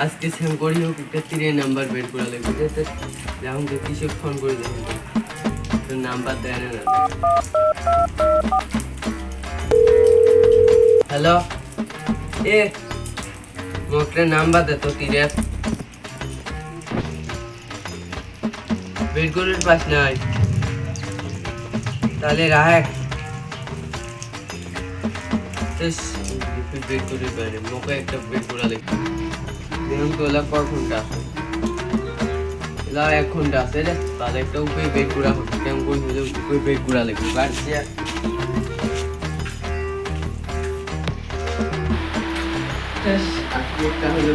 আজকে সেম করি হোক একটা তীরের নাম্বার বের করা লাগবে যখন কৃষক ফোন করে দেবেন নাম্বার দেয় না। হ্যালো এ মোটরে নাম্বার দে তো তীরের বের করার পাস নাই তাহলে রাখ বের করে বাইরে মোকে একটা বের করা লাগবে দেখুন তো এলা কয় ঘন্টা আছে এলা 1 ঘন্টা আছে রে তাহলে একটা উপায় বের করা হচ্ছে কেমন করে হলে উপায় বের করা লাগবে বাড়ছে আজকে একটা হলো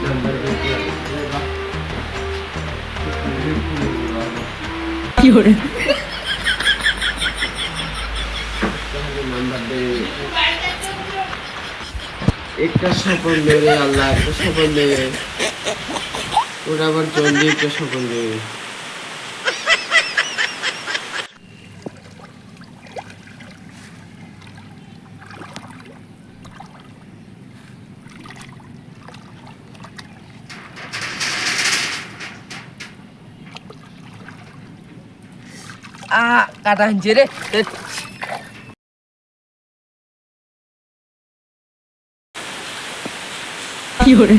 নাম্বার বের করা লাগবে কি করে নাম্বার দে একটা সফল দেবে আল্লাহ একটা সফল দেবে ওরা আবার জলদি একটা সফল দেবে কাটা আনছে রে কি করে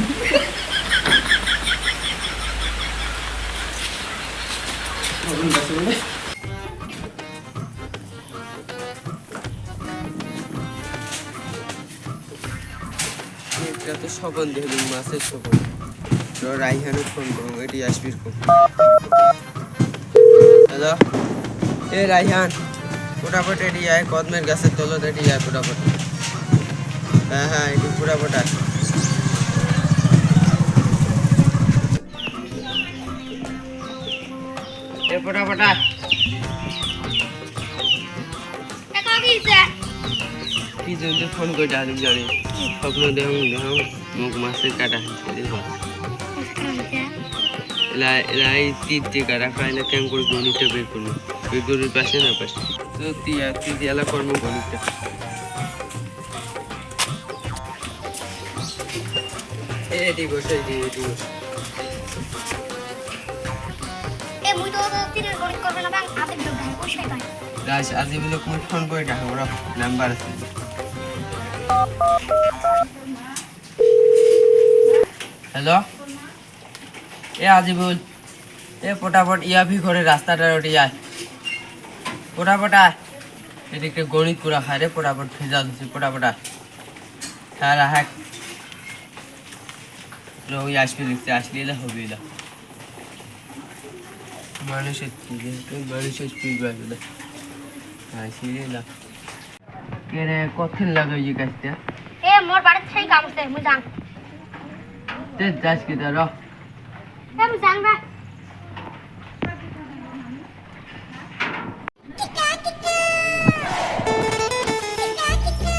এটা তো সগন দেখলুম মাছের সগন রাইহানে ফোন করুন এটি আসবির খুব হ্যালো এ রাইহান ফটাফট এটি আয় কদমের গাছের তলত এটি আয় ফটাফট হ্যাঁ হ্যাঁ এটি ফটাফট আয় এ ফটাফট আয় কি জন্য ফোন করে ডালি জানি স্বপ্ন দেখুন মুখ মাছের কাটা এলাই তীরতে কাটা খায় না কেমন করে গণিতটা বের করবো বের করার পাশে না পাশে তো তিয়ালা কর্ম গণিতটা এটি বসে এটি বসে গাছ আজিবুল কোন ফোন করে ডাকো ওরা নাম্বার আছে হ্যালো এ আজিবুল এ ফটাফট ইয়াভি করে রাস্তাটা ওটি আয় ফটাফট আয় এদিকে গণিত পুরা খায় রে ফটাফট ভেজা দিচ্ছি ফটাফট আয় হ্যাঁ হ্যাঁ ওই আসবি দেখতে আসলে এলে হবে এলা মানুষের মানুষের স্পিড বাড়বে আসলে কে রে কখন লাগাই গাছটা মোর বাড়িতে সেই কাম আছে মুই যাং তে যাস কি তার আমি যাং না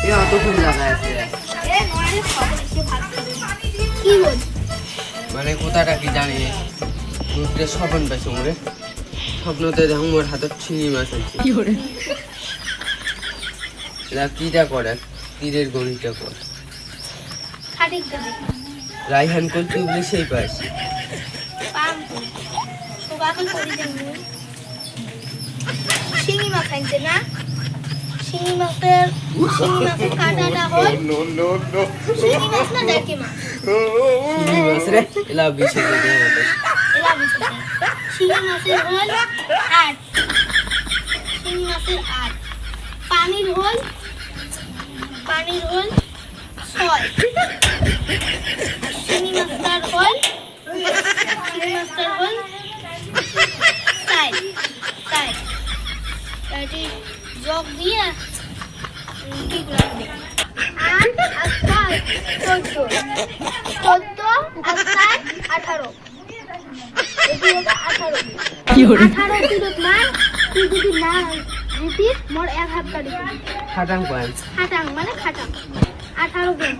এ অতক্ষণ লাগাই আছে মোরালে খবর এসে ভালো কি বল মানে কোথাটা কি জানি দুধটা স্বপ্ন পাইছে মোরে স্বপ্নতে দেখো মোর হাতত চিংড়ি মাছ আছে কি করে এরা কিটা করে তীরের গণিতটা করে খাটিক দেবে রাইহান কোন চুবলে সেই পাস পাম সবাই করে দেন শিঙি মাছ আনছে না শিঙি মাছের কাঁটাটা হয় শিঙি মাছ না দেখি মাছ চিংড়ি মাছ রে এলা বিশে দিতে হবে এলা বুঝতে শিঙি মাছের হল 8 শিঙি মাছের 8 পানির হল 6 শিঙি মাছটার হল 4 এটি যোগ দিয়ে কি করবে 8 আর 5 14 আর 18 এটি হবে 18 কি করে 18 দিনত মান তুই যদি না জিতিস মোর এক হাত কাটি খাটাং পয়েন্ট খাটাং মানে খাটাং 18 দিন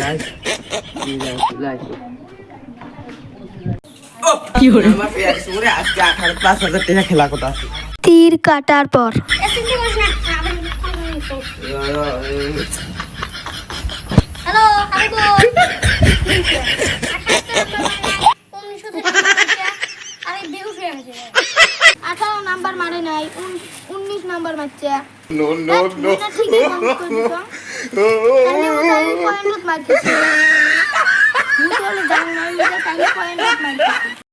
রাইস রাইস কি করে আমার পেয়ার সুরে আজকে 5,000 টাকা খেলা কথা আছে তীর কাটার পর হ্যালো আরে বল 18 নাম্বার মারে নাই 19 নাম্বার মারছে No, no, no. ঠিকই বন্ধ করে দিছ তাহলে ওটাই পয়েন্ট মারছে মুই তো জানি না এটা তাহলে পয়েন্ট মারছে